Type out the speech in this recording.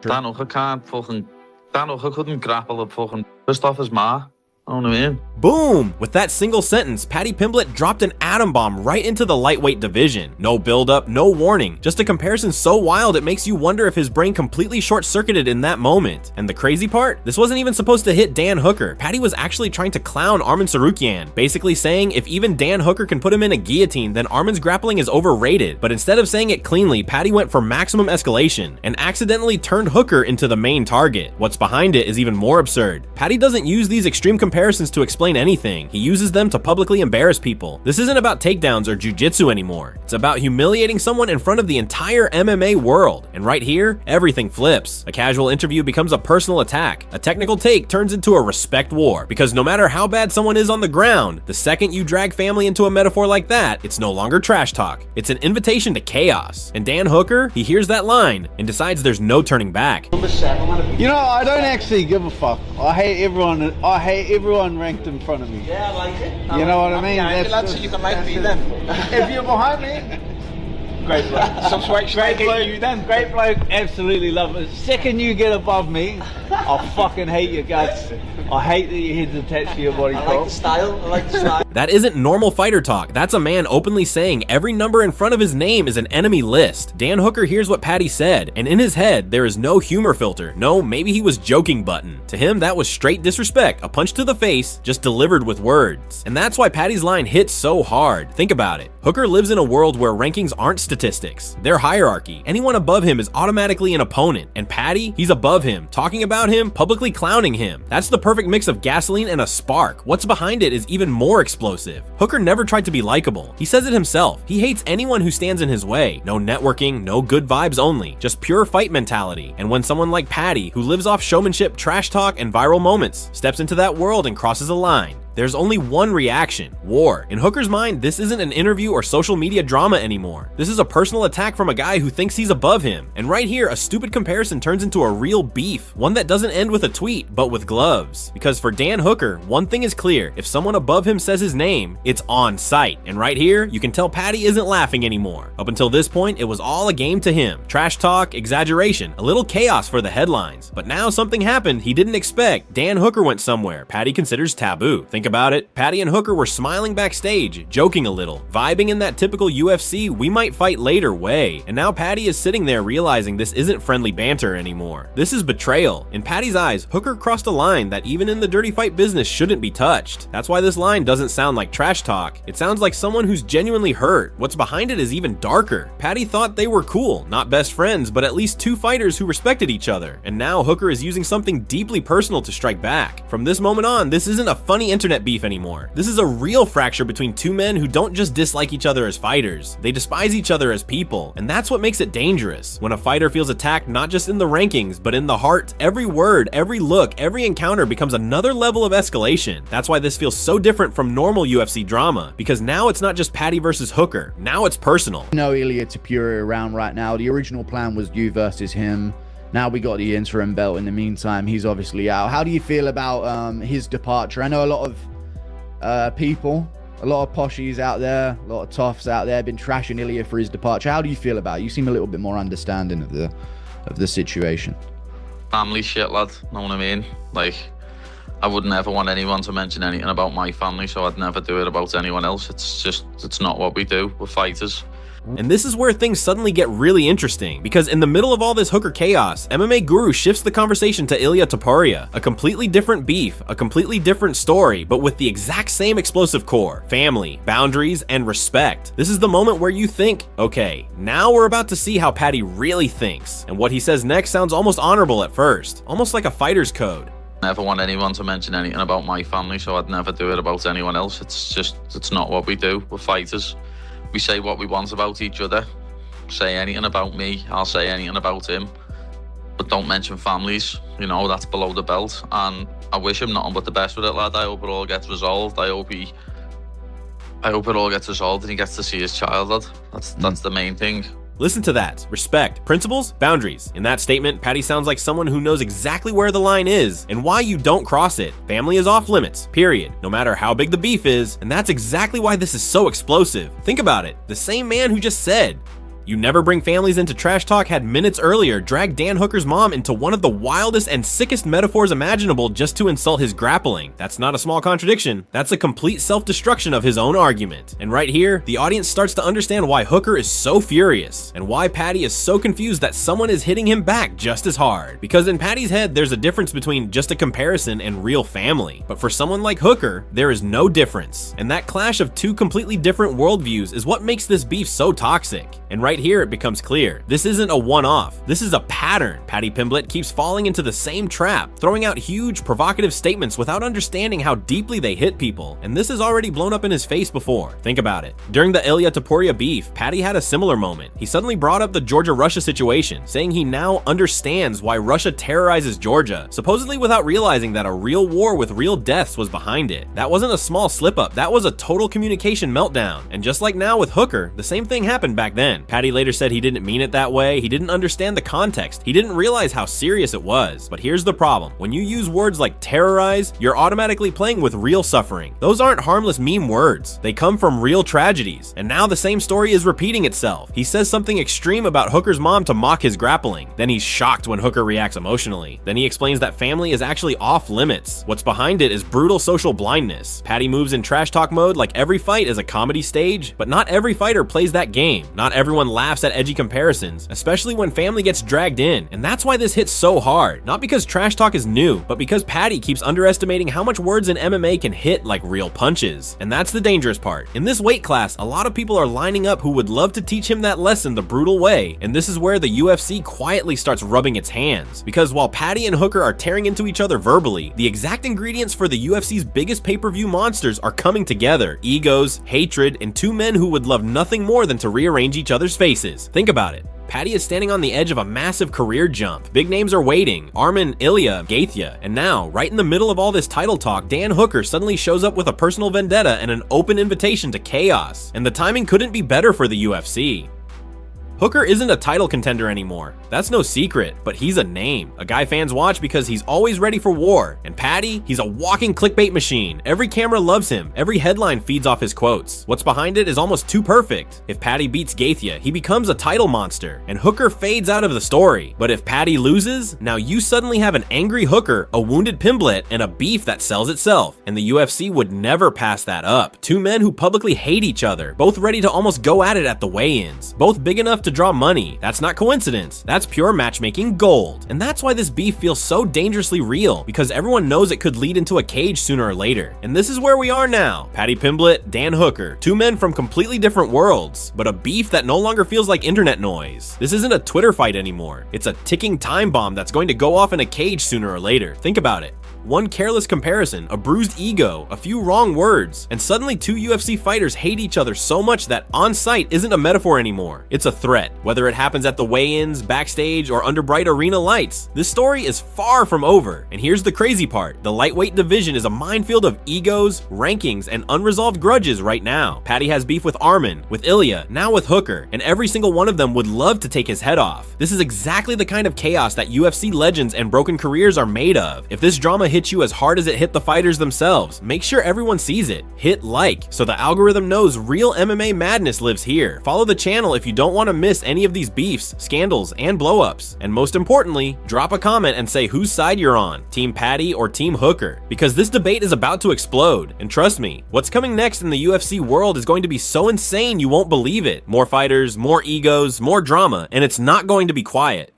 Dan Hooker can't fucking... Dan Hooker couldn't grapple a fucking pissed off his ma. I don't know what I mean. Boom! With that single sentence, Paddy Pimblett dropped an atom bomb right into the lightweight division. No build-up, no warning. Just a comparison so wild it makes you wonder if his brain completely short-circuited in that moment. And the crazy part? This wasn't even supposed to hit Dan Hooker. Paddy was actually trying to clown Arman Tsarukyan, basically saying if even Dan Hooker can put him in a guillotine, then Arman's grappling is overrated. But instead of saying it cleanly, Paddy went for maximum escalation and accidentally turned Hooker into the main target. What's behind it is even more absurd. Paddy doesn't use these extreme comparisons to explain anything. He uses them to publicly embarrass people. This isn't about takedowns or jujitsu anymore. It's about humiliating someone in front of the entire MMA world. And right here, everything flips. A casual interview becomes a personal attack. A technical take turns into a respect war. Because no matter how bad someone is on the ground, the second you drag family into a metaphor like that, it's no longer trash talk. It's an invitation to chaos. And Dan Hooker, he hears that line and decides there's no turning back. You know, I don't actually give a fuck. I hate everyone ranked in front of me. Yeah, I like it. You know what I mean? That's so you can like me then. If you're behind me, great bloke. Some sweat Great bloke, you then. Great bloke, absolutely love it. Second you get above me, I'll fucking hate your guts. I hate that your head's attached to your body. I like the style. I like the style. That isn't normal fighter talk. That's a man openly saying every number in front of his name is an enemy list. Dan Hooker hears what Paddy said, and in his head, there is no humor filter. No, maybe he was joking button. To him, that was straight disrespect, a punch to the face, just delivered with words. And that's why Paddy's line hits so hard. Think about it. Hooker lives in a world where rankings aren't statistics. They're hierarchy. Anyone above him is automatically an opponent. And Paddy, he's above him, talking about him, publicly clowning him. That's the perfect mix of gasoline and a spark. What's behind it is even more explosive. Hooker never tried to be likable. He says it himself. He hates anyone who stands in his way. No networking, no good vibes only. Just pure fight mentality. And when someone like Paddy, who lives off showmanship, trash talk, and viral moments, steps into that world and crosses a line, there's only one reaction: war. In Hooker's mind, this isn't an interview or social media drama anymore. This is a personal attack from a guy who thinks he's above him. And right here, a stupid comparison turns into a real beef. One that doesn't end with a tweet, but with gloves. Because for Dan Hooker, one thing is clear: if someone above him says his name, it's on sight. And right here, you can tell Paddy isn't laughing anymore. Up until this point, it was all a game to him. Trash talk, exaggeration, a little chaos for the headlines. But now something happened he didn't expect. Dan Hooker went somewhere Paddy considers taboo. Think about it. Paddy and Hooker were smiling backstage, joking a little, vibing in that typical UFC we might fight later way. And now Paddy is sitting there realizing this isn't friendly banter anymore. This is betrayal. In Paddy's eyes, Hooker crossed a line that even in the dirty fight business shouldn't be touched. That's why this line doesn't sound like trash talk. It sounds like someone who's genuinely hurt. What's behind it is even darker. Paddy thought they were cool, not best friends, but at least two fighters who respected each other. And now Hooker is using something deeply personal to strike back. From this moment on, this isn't a funny internet beef anymore. This is a real fracture between two men who don't just dislike each other as fighters, they despise each other as people. And that's what makes it dangerous. When a fighter feels attacked not just in the rankings, but in the heart, every word, every look, every encounter becomes another level of escalation. That's why this feels so different from normal UFC drama, because now it's not just Paddy versus Hooker, now it's personal. No Ilia Topuria around right now. The original plan was you versus him. Now we got the interim belt in the meantime. He's obviously out. How do you feel about his departure? I know a lot of people, a lot of poshies out there, a lot of toffs out there been trashing Ilia for his departure. How do you feel about it? You seem a little bit more understanding of the situation. Family shit, lad. Know what I mean? Like, I would never want anyone to mention anything about my family, so I'd never do it about anyone else. It's not what we do. We're fighters. And this is where things suddenly get really interesting, because in the middle of all this Hooker chaos, MMA Guru shifts the conversation to Ilia Topuria, a completely different beef, a completely different story, but with the exact same explosive core: family, boundaries, and respect. This is the moment where you think, okay, now we're about to see how Paddy really thinks, and what he says next sounds almost honorable at first, almost like a fighter's code. Never want anyone to mention anything about my family, so I'd never do it about anyone else. It's not what we do. We're fighters. We say what we want about each other. Say anything about me, I'll say anything about him. But don't mention families, you know, that's below the belt. And I wish him nothing but the best with it, lad. I hope it all gets resolved. I hope it all gets resolved and he gets to see his child, lad. That's the main thing. Listen to that. Respect, principles, boundaries. In that statement, Paddy sounds like someone who knows exactly where the line is and why you don't cross it. Family is off limits, period. No matter how big the beef is, and that's exactly why this is so explosive. Think about it. The same man who just said, You Never Bring Families Into Trash Talk had minutes earlier dragged Dan Hooker's mom into one of the wildest and sickest metaphors imaginable just to insult his grappling. That's not a small contradiction. That's a complete self-destruction of his own argument. And right here, the audience starts to understand why Hooker is so furious and why Paddy is so confused that someone is hitting him back just as hard. Because in Paddy's head, there's a difference between just a comparison and real family. But for someone like Hooker, there is no difference. And that clash of two completely different worldviews is what makes this beef so toxic. And right here, it becomes clear. This isn't a one-off. This is a pattern. Paddy Pimblett keeps falling into the same trap, throwing out huge, provocative statements without understanding how deeply they hit people. And this has already blown up in his face before. Think about it. During the Ilia Topuria beef, Paddy had a similar moment. He suddenly brought up the Georgia-Russia situation, saying he now understands why Russia terrorizes Georgia, supposedly without realizing that a real war with real deaths was behind it. That wasn't a small slip-up, that was a total communication meltdown. And just like now with Hooker, the same thing happened back then. Paddy later said he didn't mean it that way, he didn't understand the context, he didn't realize how serious it was. But here's the problem. When you use words like terrorize, you're automatically playing with real suffering. Those aren't harmless meme words. They come from real tragedies. And now the same story is repeating itself. He says something extreme about Hooker's mom to mock his grappling. Then he's shocked when Hooker reacts emotionally. Then he explains that family is actually off limits. What's behind it is brutal social blindness. Paddy moves in trash talk mode like every fight is a comedy stage, but not every fighter plays that game. Not everyone laughs at edgy comparisons, especially when family gets dragged in. And that's why this hits so hard. Not because trash talk is new, but because Paddy keeps underestimating how much words in MMA can hit like real punches. And that's the dangerous part. In this weight class, a lot of people are lining up who would love to teach him that lesson the brutal way, and this is where the UFC quietly starts rubbing its hands. Because while Paddy and Hooker are tearing into each other verbally, the exact ingredients for the UFC's biggest pay-per-view monsters are coming together. Egos, hatred, and two men who would love nothing more than to rearrange each other's faces. Think about it. Paddy is standing on the edge of a massive career jump. Big names are waiting. Arman, Ilia, Gaethia. And now, right in the middle of all this title talk, Dan Hooker suddenly shows up with a personal vendetta and an open invitation to chaos. And the timing couldn't be better for the UFC. Hooker isn't a title contender anymore. That's no secret, but he's a name. A guy fans watch because he's always ready for war. And Paddy, he's a walking clickbait machine. Every camera loves him. Every headline feeds off his quotes. What's behind it is almost too perfect. If Paddy beats Gaethia, he becomes a title monster, and Hooker fades out of the story. But if Paddy loses, now you suddenly have an angry Hooker, a wounded Pimblett, and a beef that sells itself. And the UFC would never pass that up. Two men who publicly hate each other, both ready to almost go at it at the weigh-ins, both big enough to draw money. That's not coincidence. That's pure matchmaking gold. And that's why this beef feels so dangerously real, because everyone knows it could lead into a cage sooner or later. And this is where we are now. Paddy Pimblett, Dan Hooker, two men from completely different worlds, but a beef that no longer feels like internet noise. This isn't a Twitter fight anymore. It's a ticking time bomb that's going to go off in a cage sooner or later. Think about it. One careless comparison, a bruised ego, a few wrong words, and suddenly two UFC fighters hate each other so much that on-site isn't a metaphor anymore. It's a threat. Whether it happens at the weigh-ins, backstage, or under bright arena lights, this story is far from over. And here's the crazy part. The lightweight division is a minefield of egos, rankings, and unresolved grudges right now. Paddy has beef with Arman, with Ilia, now with Hooker, and every single one of them would love to take his head off. This is exactly the kind of chaos that UFC legends and broken careers are made of. If this drama hit you as hard as it hit the fighters themselves, make sure everyone sees it. Hit like so the algorithm knows real MMA madness lives here. Follow the channel if you don't want to miss any of these beefs, scandals, and blowups. And most importantly, drop a comment and say whose side you're on, Team Paddy or Team Hooker, because this debate is about to explode. And trust me, what's coming next in the UFC world is going to be so insane you won't believe it. More fighters, more egos, more drama, and it's not going to be quiet.